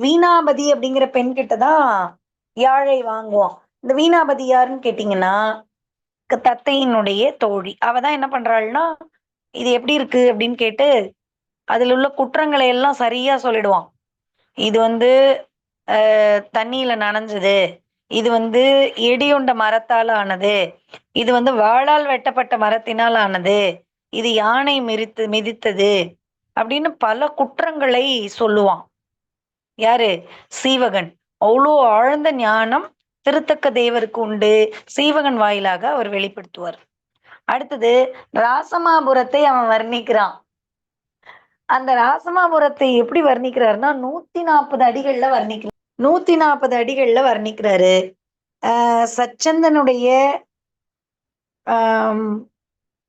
Speaker 1: வீணாபதி அப்படிங்கிற பெண் கிட்டதான் யாழை வாங்குவான். இந்த வீணாபதி யாருன்னு கேட்டீங்கன்னா தத்தையினுடைய தோழி. அவதான் என்ன பண்றாள்னா, இது எப்படி இருக்கு அப்படின்னு கேட்டு அதுல உள்ள குற்றங்களை எல்லாம் சரியா சொல்லிடுவான். இது வந்து தண்ணியில நனைஞ்சது, இது வந்து இடியுண்ட மரத்தால் ஆனது, இது வந்து வாளால் வெட்டப்பட்ட மரத்தினால் ஆனது, இது யானை மிதித்தது அப்படின்னு பல குற்றங்களை சொல்லுவான். யாரு? சீவகன். அவ்வளோ ஆழ்ந்த ஞானம் திருத்தக்க தேவருக்கு உண்டு. சீவகன் வாயிலாக அவர் வெளிப்படுத்துவார். அடுத்தது ராசமாபுரத்தை அவன் வர்ணிக்கிறான். அந்த ராசமாபுரத்தை எப்படி வர்ணிக்கிறாருன்னா 140 அடிகள்ல வர்ணிக்கிறார். 140 அடிகள்ல வர்ணிக்கிறாரு. சச்சந்தனுடைய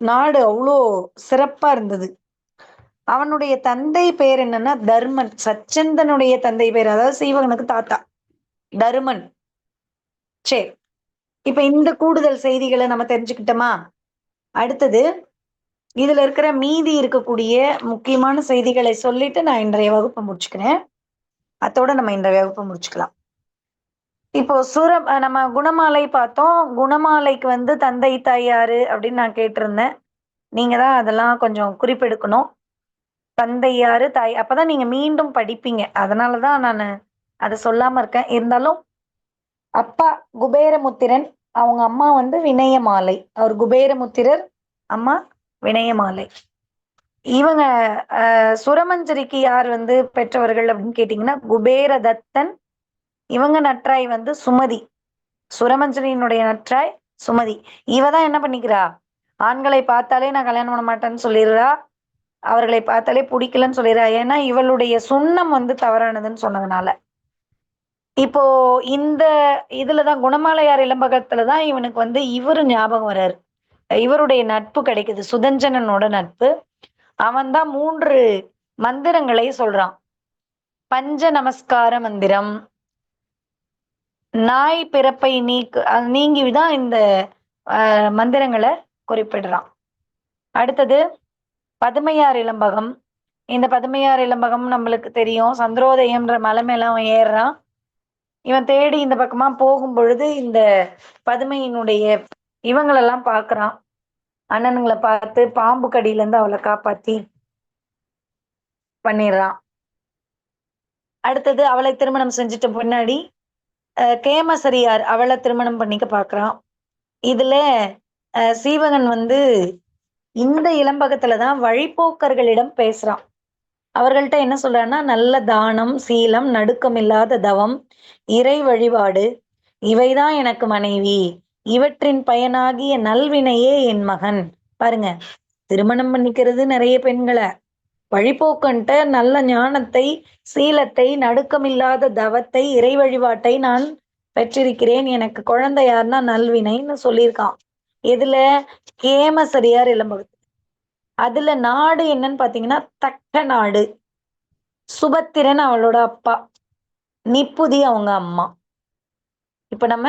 Speaker 1: நாடு அவ்வளோ சிறப்பா இருந்தது. அவனுடைய தந்தை பேர் என்னன்னா தர்மன். சச்சந்தனுடைய தந்தை பேர், அதாவது சீவகனுக்கு தாத்தா தருமன். சரி, இப்ப இந்த கூடுதல் செய்திகளை நம்ம தெரிஞ்சுக்கிட்டோமா? அடுத்தது இதுல இருக்கிற மீதி இருக்கக்கூடிய முக்கியமான செய்திகளை சொல்லிட்டு நான் இன்றைய வகுப்பை முடிச்சுக்கிறேன். அதோட நம்ம இன்றைய வகுப்பை முடிச்சுக்கலாம். இப்போ நம்ம குணமாலை பார்த்தோம். குணமாலைக்கு வந்து தந்தை தாய் யாரு அப்படின்னு நான் கேட்டிருந்தேன். நீங்க தான் அதெல்லாம் கொஞ்சம் குறிப்பெடுக்கணும். தந்தை யாரு, தாய், அப்பதான் நீங்க மீண்டும் படிப்பீங்க. அதனாலதான் நான் அதை சொல்லாம இருக்கேன். இருந்தாலும் அப்பா குபேரமுத்திரன், அவங்க அம்மா வந்து வினயமாலை. அவர் குபேரமுத்திரர், அம்மா வினயமாலை. இவங்க சுரமஞ்சரிக்கு யார் வந்து பெற்றவர்கள் அப்படின்னு கேட்டீங்கன்னா குபேரதத்தன். இவங்க நற்றாய் வந்து சுமதி. சுரமஞ்சரியினுடைய நற்றாய் சுமதி. இவதான் என்ன பண்ணிக்கிறா, ஆண்களை பார்த்தாலே நான் கல்யாணம் பண்ண மாட்டேன்னு சொல்லிடுறா, அவர்களை பார்த்தாலே பிடிக்கலன்னு சொல்லிடுறா. ஏன்னா இவளுடைய சுண்ணம் வந்து தவறானதுன்னு சொன்னதுனால. இப்போ இந்த இதுலதான் குணமாலையார் இளம்பகத்துலதான் இவனுக்கு வந்து இவரு ஞாபகம் வர்றாரு. இவருடைய நட்பு கிடைக்குது, சுதஞ்சனனோட நட்பு. அவன் தான் 3 மந்திரங்களை சொல்றான். பஞ்ச நமஸ்கார மந்திரம், நாய் பிறப்பை நீங்கிதான் இந்த மந்திரங்களை குறிப்பிடுறான். அடுத்தது பதுமையார் இளம்பகம். இந்த பதுமையார் இளம்பகம் நம்மளுக்கு தெரியும். சந்திரோதயம்ன்ற மலை மேல அவன் ஏறுறான். இவன் தேடி இந்த பக்கமா போகும் பொழுது இந்த பதுமையினுடைய இவங்களெல்லாம் பாக்குறான். அண்ணனுங்களை பார்த்து பாம்பு கடியில இருந்து அவளை காப்பாத்தி பண்ணிடுறான். அடுத்தது அவளை திருமணம் செஞ்சுட்ட பின்னாடி கேமசரியார் அவளை திருமணம் பண்ணிக்க பாக்குறான். இதுல சீவகன் வந்து இந்த இளம்பகத்துலதான் வழிபோக்கர்களிடம் பேசுறான். அவர்கள்ட்ட என்ன சொல்றாருன்னா, நல்ல தானம், சீலம், நடுக்கமில்லாத தவம், இறை வழிபாடு இவைதான் எனக்கு மனைவி. இவற்றின் பயனாகிய நல்வினையே என் மகன். பாருங்க, திருமணம் பண்ணிக்கிறது நெறைய பெண்கள. வழிப்போக்கன்ட்ட நல்ல ஞானத்தை, சீலத்தை, நடுக்கமில்லாத தவத்தை, இறை வழிபாட்டை நான் பெற்றிருக்கிறேன். எனக்கு குழந்தை யாருன்னா நல்வினைன்னு சொல்லியிருக்கான். எதுல? கேமசரியார் இளம்பகத்துல. அதுல நாடு என்னன்னு பார்த்தீங்கன்னா, தக்க நாடு. சுபத்திரன் அவளோட அப்பா. நிப்புதி அவங்க அம்மா. இப்ப நம்ம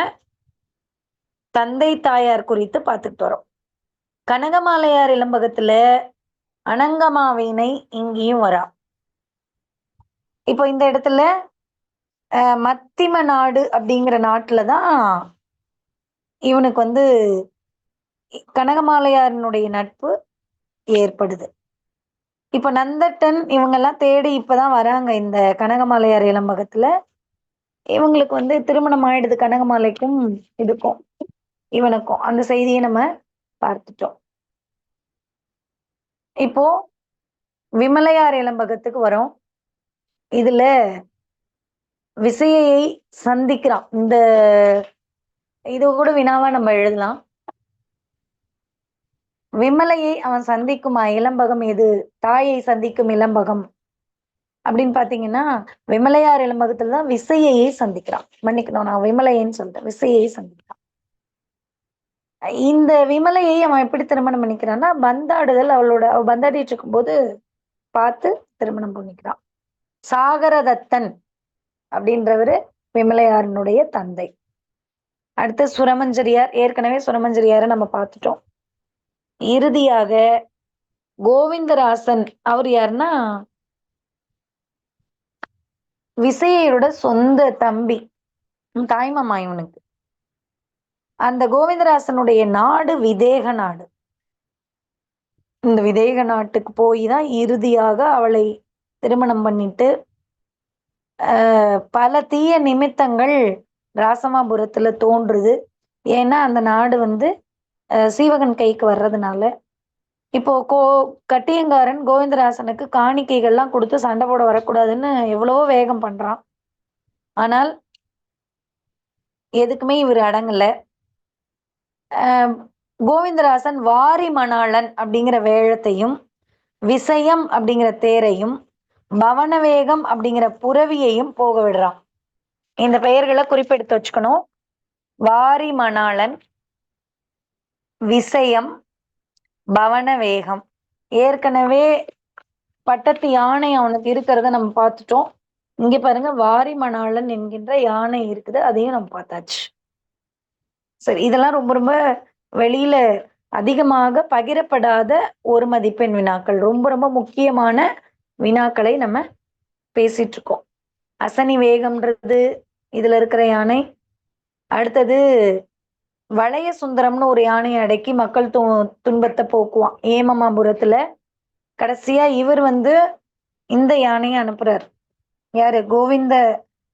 Speaker 1: தந்தை, தாயார் குறித்து பார்த்துட்டு வரோம். கனகமாலையார் இளம்பகத்துல அனங்கமாவினை இங்கேயும் வரா. இப்போ இந்த இடத்துல மத்திம நாடு அப்படிங்கிற நாட்டுல தான் இவனுக்கு வந்து கனகமாலையாரினுடைய நட்பு ஏற்படுது. இப்ப நந்தட்டன் இவங்கெல்லாம் தேடி இப்பதான் வராங்க இந்த கனகமாலையார் இளம்பகத்துல. இவங்களுக்கு வந்து திருமணம் ஆயிடுது கனகமாலைக்கும் இதுக்கும் இவனுக்கும். அந்த செய்தியை நம்ம பார்த்துட்டோம். இப்போ விமலையார் இளம்பகத்துக்கு வரோம். இதுல விசையை சந்திக்கிறான். இந்த இது கூட வினாவா நம்ம எழுதலாம். விமலையை அவன் சந்திக்குமா இளம்பகம் எது? தாயை சந்திக்கும் இளம்பகம் அப்படின்னு பாத்தீங்கன்னா, விமலையார் இளம்பகத்துல தான் விசையையே சந்திக்கிறான். மன்னிக்கணும், நான் விமலையன்னு சொல்லிட்டேன். விசையை சந்திக்கிறான். இந்த விமலையை அவன் எப்படி திருமணம் பண்ணிக்கிறான்னா, பந்தாடுதல் அவ பந்தாடிட்டு இருக்கும்போது பார்த்து திருமணம் பண்ணிக்கிறான். சாகரதத்தன் அப்படின்றவரு விமலையாரனுடைய தந்தை. அடுத்து சுரமஞ்சரியார். ஏற்கனவே சுரமஞ்சரியாரை நம்ம பார்த்துட்டோம். இறுதியாக கோவிந்தராசன். அவர் யாருன்னா விசையோட சொந்த தம்பி, தாய்மாமா இவனுக்கு. அந்த கோவிந்தராசனுடைய நாடு விதேக நாடு. இந்த விதேக நாட்டுக்கு போய் தான் இறுதியாக அவளை திருமணம் பண்ணிட்டு பல தீய நிமித்தங்கள் ராசமாபுரத்துல தோன்றுது. ஏன்னா அந்த நாடு வந்து சீவகன் கைக்கு வர்றதுனால. இப்போ கட்டியங்காரன் கோவிந்தராசனுக்கு காணிக்கைகள்லாம் கொடுத்து சண்டை போட வரக்கூடாதுன்னு எவ்வளவோ வேகம் பண்றான். ஆனால் எதுக்குமே இவர் அடங்கல. கோவிந்தராசன் வாரி மணாளன் அப்படிங்கிற வேழத்தையும், விசயம் அப்படிங்கிற தேரையும், பவனவேகம் அப்படிங்கிற புரவியையும் போக விடுறான். இந்த பெயர்களை குறிப்பெடுத்து வச்சுக்கணும். வாரி மணாளன், விசயம், பவனவேகம். ஏற்கனவே பட்டத்து யானை அவனுக்கு இருக்கிறத நம்ம பார்த்துட்டோம். இங்க பாருங்க, வாரி மணாளன் என்கின்ற யானை இருக்குது, அதையும் நம்ம பார்த்தாச்சு. சரி, இதெல்லாம் ரொம்ப ரொம்ப வெளியில அதிகமாக பகிரப்படாத ஒரு மதிப்பெண் வினாக்கள். ரொம்ப ரொம்ப முக்கியமான வினாக்களை நம்ம பேசிட்டு இருக்கோம். அசனி வேகம்ன்றது இதுல இருக்கிற யானை. அடுத்தது வளைய சுந்தரம்னு ஒரு யானையை அடக்கி மக்கள் துன்பத்தை போக்குவான் ஏமமாபுரத்துல. கடைசியா இவர் வந்து இந்த யானையை அனுப்புறார். யாரு? கோவிந்த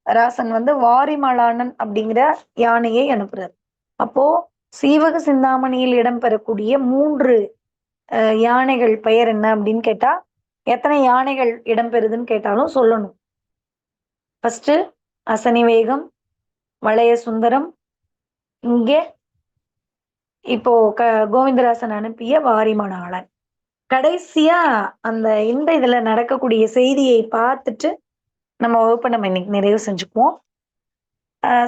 Speaker 1: ராசன் வந்து வாரிமலானன் அப்படிங்கிற யானையை அனுப்புறார். அப்போ சீவக சிந்தாமணியில் இடம்பெறக்கூடிய 3 யானைகள் பெயர் என்ன அப்படின்னு கேட்டா, எத்தனை யானைகள் இடம்பெறுதுன்னு கேட்டாலும் சொல்லணும். ஃபர்ஸ்ட் அசனி வேகம், வளைய சுந்தரம், இங்கே இப்போ கோவிந்தராசன் அனுப்பிய வாரிமணாளன். கடைசியா அந்த இந்த இதுல நடக்கக்கூடிய செய்தியை பார்த்துட்டு நம்ம வகுப்பை நம்ம இன்னைக்கு நிறைவு செஞ்சுக்குவோம்.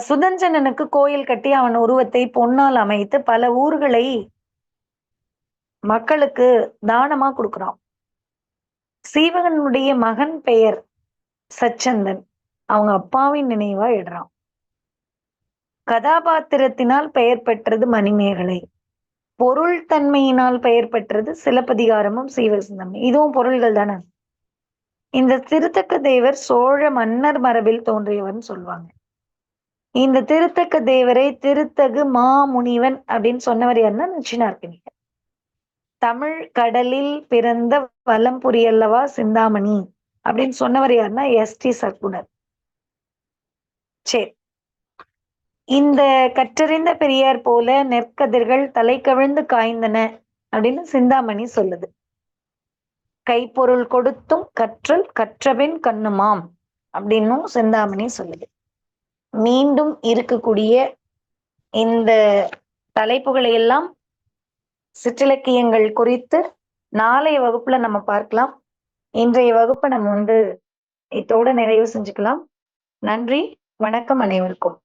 Speaker 1: சுதஞ்சனனுக்கு கோயில் கட்டி அவன் உருவத்தை பொன்னால் அமைத்து பல ஊர்களை மக்களுக்கு தானமா கொடுக்குறான். சீவகனுடைய மகன் பெயர் சச்சந்தன். அவங்க அப்பாவின் நினைவா இடுறான். கதாபாத்திரத்தினால் பெயர் பெற்றது மணிமேகலை. பொருள் தன்மையினால் பெயர் பெற்றது சிலப்பதிகாரமும் சீவகசிந்தாமணி. இதுவும் பொருள்கள் தானே. இந்த திருத்தக்க தேவர் சோழ மன்னர் மரபில் தோன்றியவர்னு சொல்லுவாங்க. இந்த திருத்தக்க தேவரை திருத்தகு மாமுனிவன் அப்படின்னு சொன்னவர் யாருன்னா நச்சினார்க்கணியர். தமிழ் கடலில் பிறந்த வலம் புரியல்லவா சிந்தாமணி அப்படின்னு சொன்னவர் யாருன்னா எஸ்.டி. சர்க்குணர். சரி, இந்த கற்றறிந்த பெரியார் போல நெற்கதிர்கள் தலை கவிழ்ந்து காய்ந்தன அப்படின்னு சிந்தாமணி சொல்லுது. கைப்பொருள் கொடுத்தும் கற்றல் கற்றபின் கண்ணுமாம் அப்படின்னும் செந்தாமணி சொல்லுது. மீண்டும் இருக்கக்கூடிய இந்த தலைப்புகளை எல்லாம் சிற்றிலக்கியங்கள் குறித்து நாளைய வகுப்புல நம்ம பார்க்கலாம். இன்றைய வகுப்பை நம்ம இதோட நிறைவு செஞ்சுக்கலாம். நன்றி, வணக்கம் அனைவருக்கும்.